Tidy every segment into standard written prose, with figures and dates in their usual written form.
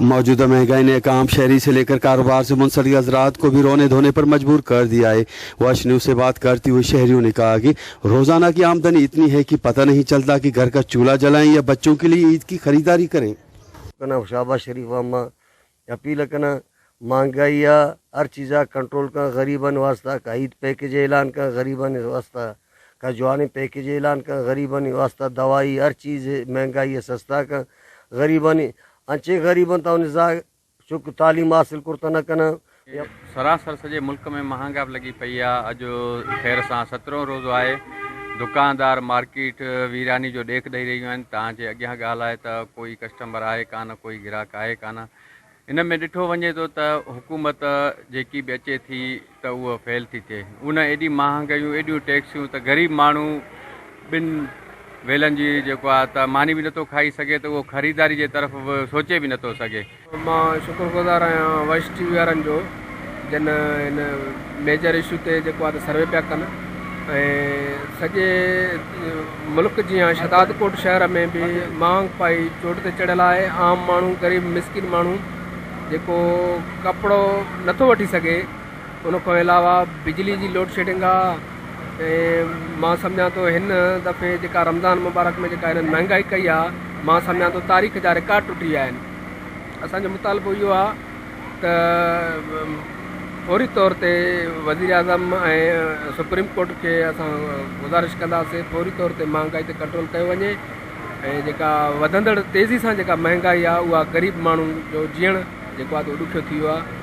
मौजूदा महंगाई ने काम शहरी से लेकर कारोबार से मुंसलिक हजरात को भी रोने धोने पर मजबूर कर दिया है। वॉच न्यूज से बात करते हुए शहरियों ने कहा कि रोजाना की आमदनी इतनी है कि पता नहीं चलता कि घर का चूल्हा जलाएं या बच्चों के लिए ईद की खरीदारी करें। शाहबाज शरीफ अपील कना महंगाई हर चीज़ा कंट्रोल का गरीबन वास्ता का ईद पैकेज ऐलान का गरीबन वास्ता का जवानी पैकेज ऐलान का गरीबन वास्ता दवाई हर चीज़ महंगाई सस्ता का गरीबन अच्छे गरीबन चुक तालीम हासिल कुर्ता न कना सरासर सजे मुल्क में महंगाई लगी पई है। अॼु ख़ैर सां 17 रोज़ो आहे। दुकानदार मार्केट वीरानी जो ॾेख ॾेई रहियूं आहिनि। तव्हांजे अॻियां ॻाल्हि आहे त कोई कस्टमर आहे कान, कोई ग्राहक आहे कान। इन में ॾिठो वञे थो त हुकूमत जेकी बि अचे थी त उहा फेल थी थिए। उन एॾी महांगाइयूं एॾियूं टैक्सियूं त ग़रीब माण्हू ॿिनि वेलनि जी जेको आहे त मानी बि नथो खाई सघे, त उहो ख़रीदारी जे तरफ़ सोचे बि नथो सघे। मां शुक्रगुज़ार आहियां वॉइस टीवी वारनि जो, जिन इन मेजर इशू ते जेको आहे सर्वे पिया कनि ऐं सॼे मुल्क जीअं शहदादकोट शहर में बि महांगाई चोट ते चढ़ियल आहे। आम माण्हू ग़रीब मिसकिन माण्हू जेको कपिड़ो नथो वठी सघे, उन खां अलावा बिजली जी लोड शेडिंग आहे। ऐं मां सम्झां थो हिन दफ़े जेका रमज़ान मुबारक में जेका हिननि महांगाई कई आहे, मां सम्झां थो तारीख़ जा रिकॉर्ड टुटी विया आहिनि। असांजो मुतालबो इहो आहे त फौरी तौर ते वज़ीर आज़म ऐं सुप्रीम कोर्ट खे असां गुज़ारिश कंदासीं फौरी तौर ते महांगाई ते कंट्रोल कयो वञे ऐं जेका वधंदड़ तेज़ी सां जेका महांगाई आहे उहा ग़रीब माण्हुनि जो जीअण जेको आहे ॾुखियो थी वियो आहे।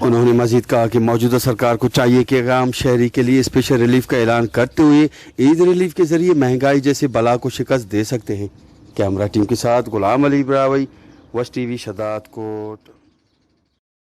उन्होंने मजीद कहा कि मौजूदा सरकार को चाहिए कि आम शहरी के लिए स्पेशल रिलीफ का ऐलान करते हुए ईद रिलीफ के जरिए महंगाई जैसे बला को शिकस्त दे सकते हैं। कैमरा टीम के साथ गुलाम अली ब्रावई, वॉच टीवी शहदादकोट।